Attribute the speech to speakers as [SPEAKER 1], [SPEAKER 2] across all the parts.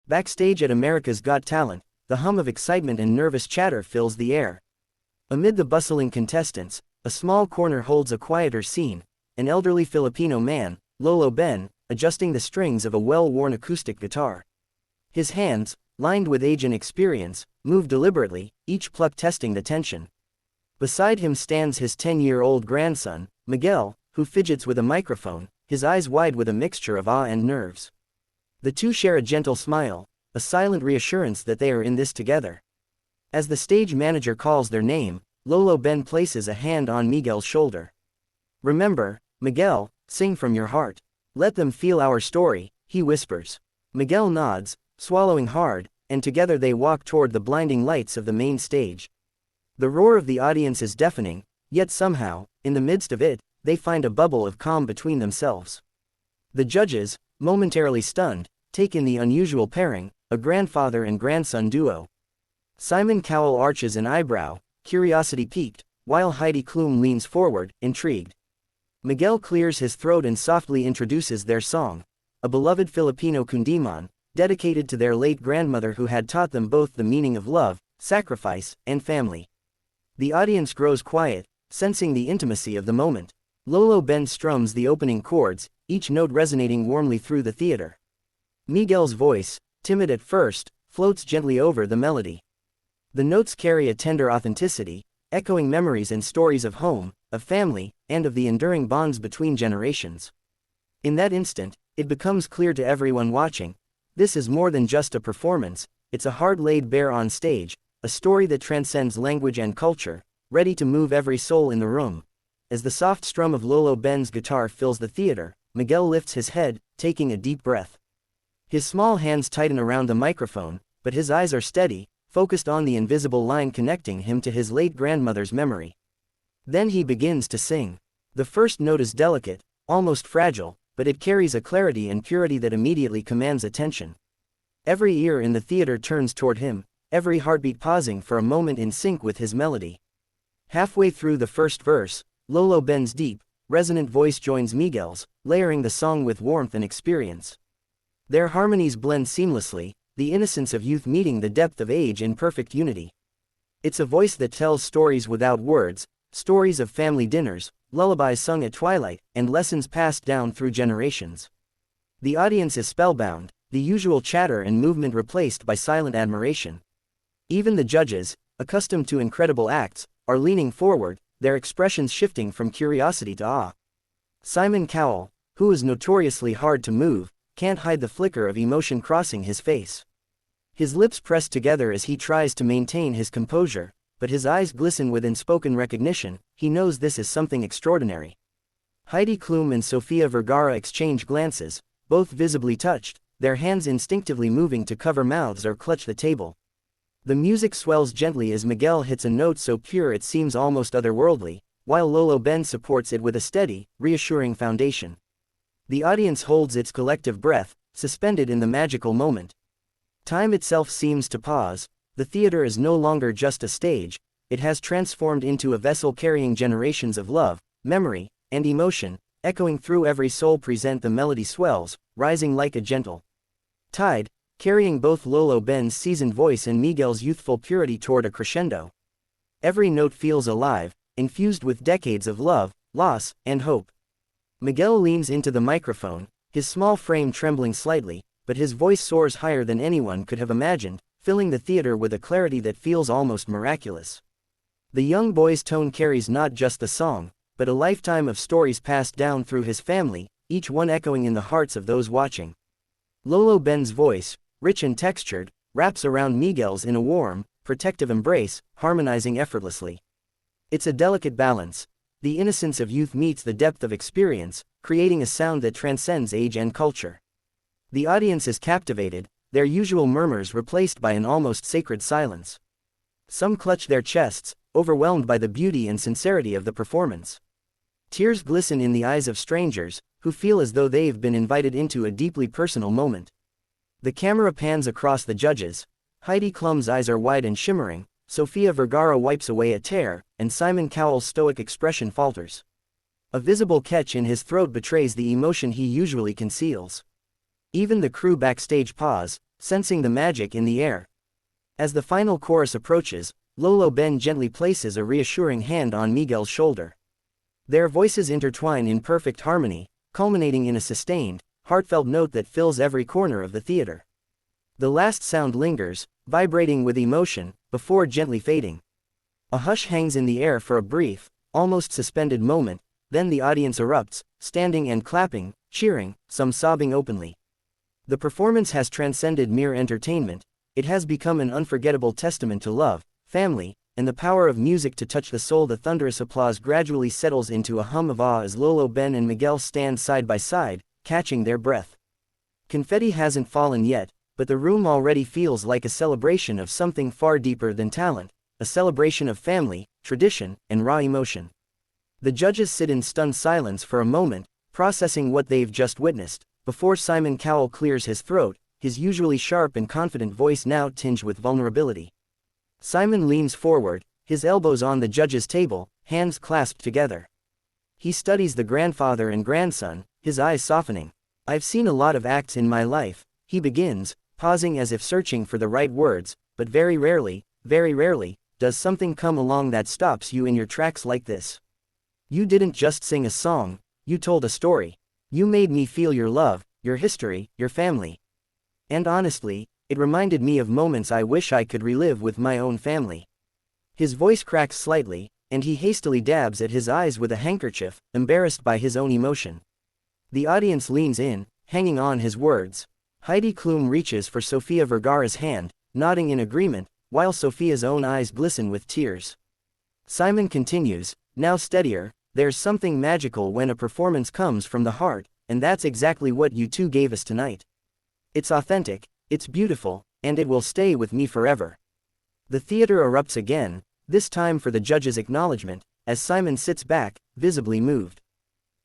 [SPEAKER 1] Backstage at America's Got Talent, the hum of excitement and nervous chatter fills the air. Amid the bustling contestants, a small corner holds a quieter scene, an elderly Filipino man, Lolo Ben, adjusting the strings of a well-worn acoustic guitar. His hands, lined with age and experience, move deliberately, each pluck testing the tension. Beside him stands his 10-year-old grandson, Miguel, who fidgets with a microphone, his eyes wide with a mixture of awe and nerves. The two share a gentle smile, a silent reassurance that they are in this together. As the stage manager calls their name, Lolo Ben places a hand on Miguel's shoulder. "Remember, Miguel, sing from your heart. Let them feel our story," he whispers. Miguel nods, swallowing hard, and together they walk toward the blinding lights of the main stage. The roar of the audience is deafening, yet somehow, in the midst of it, they find a bubble of calm between themselves. The judges, momentarily stunned, take in the unusual pairing, a grandfather and grandson duo. Simon Cowell arches an eyebrow, curiosity piqued, while Heidi Klum leans forward, intrigued. Miguel clears his throat and softly introduces their song, a beloved Filipino kundiman, dedicated to their late grandmother who had taught them both the meaning of love, sacrifice, and family. The audience grows quiet, sensing the intimacy of the moment. Lolo Ben strums the opening chords, each note resonating warmly through the theater. Miguel's voice, timid at first, floats gently over the melody. The notes carry a tender authenticity, echoing memories and stories of home, of family, and of the enduring bonds between generations. In that instant, it becomes clear to everyone watching, this is more than just a performance, it's a heart laid bare on stage, a story that transcends language and culture, ready to move every soul in the room. As the soft strum of Lolo Ben's guitar fills the theater, Miguel lifts his head, taking a deep breath. His small hands tighten around the microphone, but his eyes are steady, focused on the invisible line connecting him to his late grandmother's memory. Then he begins to sing. The first note is delicate, almost fragile, but it carries a clarity and purity that immediately commands attention. Every ear in the theater turns toward him, every heartbeat pausing for a moment in sync with his melody. Halfway through the first verse, Lolo Ben's deep, resonant voice joins Miguel's, layering the song with warmth and experience. Their harmonies blend seamlessly, the innocence of youth meeting the depth of age in perfect unity. It's a voice that tells stories without words, stories of family dinners, lullabies sung at twilight, and lessons passed down through generations. The audience is spellbound, the usual chatter and movement replaced by silent admiration. Even the judges, accustomed to incredible acts, are leaning forward, their expressions shifting from curiosity to awe. Simon Cowell, who is notoriously hard to move, can't hide the flicker of emotion crossing his face. His lips press together as he tries to maintain his composure, but his eyes glisten with unspoken recognition, he knows this is something extraordinary. Heidi Klum and Sofia Vergara exchange glances, both visibly touched, their hands instinctively moving to cover mouths or clutch the table. The music swells gently as Miguel hits a note so pure it seems almost otherworldly, while Lolo Ben supports it with a steady, reassuring foundation. The audience holds its collective breath, suspended in the magical moment. Time itself seems to pause, the theater is no longer just a stage, it has transformed into a vessel carrying generations of love, memory, and emotion, echoing through every soul. Present the melody swells, rising like a gentle tide, carrying both Lolo Ben's seasoned voice and Miguel's youthful purity toward a crescendo. Every note feels alive, infused with decades of love, loss, and hope. Miguel leans into the microphone, his small frame trembling slightly, but his voice soars higher than anyone could have imagined, filling the theater with a clarity that feels almost miraculous. The young boy's tone carries not just the song, but a lifetime of stories passed down through his family, each one echoing in the hearts of those watching. Lolo Ben's voice, rich and textured, wraps around Miguel's in a warm, protective embrace, harmonizing effortlessly. It's a delicate balance. The innocence of youth meets the depth of experience, creating a sound that transcends age and culture. The audience is captivated, their usual murmurs replaced by an almost sacred silence. Some clutch their chests, overwhelmed by the beauty and sincerity of the performance. Tears glisten in the eyes of strangers, who feel as though they've been invited into a deeply personal moment. The camera pans across the judges. Heidi Klum's eyes are wide and shimmering, Sofia Vergara wipes away a tear, and Simon Cowell's stoic expression falters. A visible catch in his throat betrays the emotion he usually conceals. Even the crew backstage pause, sensing the magic in the air. As the final chorus approaches, Lolo Ben gently places a reassuring hand on Miguel's shoulder. Their voices intertwine in perfect harmony, culminating in a sustained, heartfelt note that fills every corner of the theater. The last sound lingers, vibrating with emotion, before gently fading. A hush hangs in the air for a brief, almost suspended moment, then the audience erupts, standing and clapping, cheering, some sobbing openly. The performance has transcended mere entertainment. It has become an unforgettable testament to love, family, and the power of music to touch the soul. The thunderous applause gradually settles into a hum of awe as Lolo Ben and Miguel stand side by side, catching their breath. Confetti hasn't fallen yet, but the room already feels like a celebration of something far deeper than talent, a celebration of family, tradition, and raw emotion. The judges sit in stunned silence for a moment, processing what they've just witnessed, before Simon Cowell clears his throat, his usually sharp and confident voice now tinged with vulnerability. Simon leans forward, his elbows on the judge's table, hands clasped together. He studies the grandfather and grandson, his eyes softening. "I've seen a lot of acts in my life," he begins, pausing as if searching for the right words, "but very rarely, does something come along that stops you in your tracks like this. You didn't just sing a song, you told a story. You made me feel your love, your history, your family. And honestly, it reminded me of moments I wish I could relive with my own family." His voice cracks slightly, and he hastily dabs at his eyes with a handkerchief, embarrassed by his own emotion. The audience leans in, hanging on his words. Heidi Klum reaches for Sofia Vergara's hand, nodding in agreement, while Sofia's own eyes glisten with tears. Simon continues, now steadier, "There's something magical when a performance comes from the heart, and that's exactly what you two gave us tonight. It's authentic, it's beautiful, and it will stay with me forever." The theater erupts again, this time for the judge's acknowledgement, as Simon sits back, visibly moved.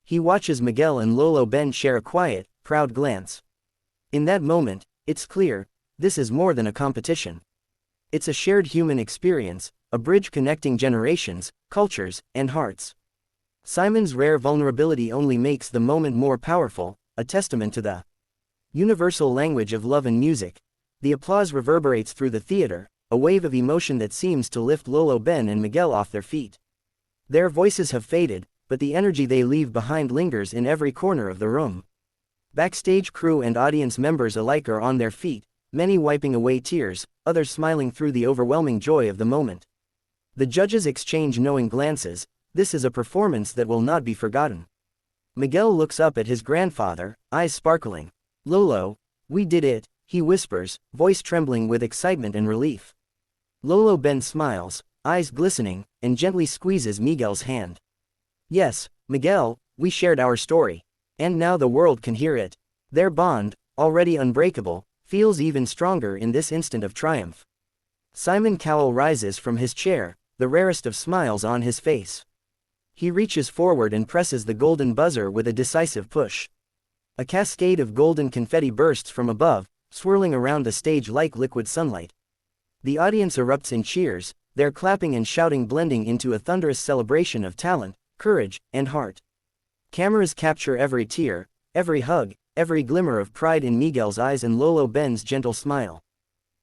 [SPEAKER 1] He watches Miguel and Lolo Ben share a quiet, proud glance. In that moment, it's clear, this is more than a competition. It's a shared human experience, a bridge connecting generations, cultures, and hearts. Simon's rare vulnerability only makes the moment more powerful, a testament to the universal language of love and music. The applause reverberates through the theater, a wave of emotion that seems to lift Lolo Ben and Miguel off their feet. Their voices have faded, but the energy they leave behind lingers in every corner of the room. Backstage crew and audience members alike are on their feet, many wiping away tears, others smiling through the overwhelming joy of the moment. The judges exchange knowing glances. This is a performance that will not be forgotten. Miguel looks up at his grandfather, eyes sparkling. "Lolo, we did it," he whispers, voice trembling with excitement and relief. Lolo Ben smiles, eyes glistening, and gently squeezes Miguel's hand. "Yes, Miguel, we shared our story. And now the world can hear it." Their bond, already unbreakable, feels even stronger in this instant of triumph. Simon Cowell rises from his chair, the rarest of smiles on his face. He reaches forward and presses the golden buzzer with a decisive push. A cascade of golden confetti bursts from above, swirling around the stage like liquid sunlight. The audience erupts in cheers, their clapping and shouting blending into a thunderous celebration of talent, courage, and heart. Cameras capture every tear, every hug, every glimmer of pride in Miguel's eyes and Lolo Ben's gentle smile.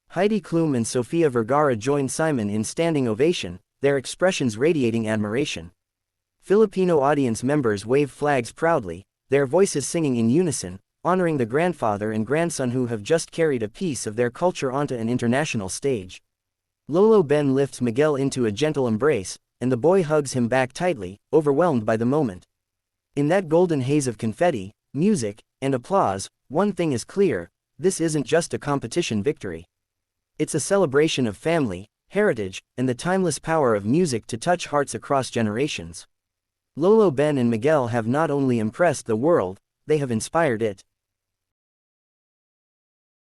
[SPEAKER 1] Heidi Klum and Sofia Vergara join Simon in standing ovation, their expressions radiating admiration. Filipino audience members wave flags proudly, their voices singing in unison, honoring the grandfather and grandson who have just carried a piece of their culture onto an international stage. Lolo Ben lifts Miguel into a gentle embrace, and the boy hugs him back tightly, overwhelmed by the moment. In that golden haze of confetti, music, and applause, one thing is clear: this isn't just a competition victory. It's a celebration of family, heritage, and the timeless power of music to touch hearts across generations. Lolo Ben and Miguel have not only impressed the world, they have inspired it.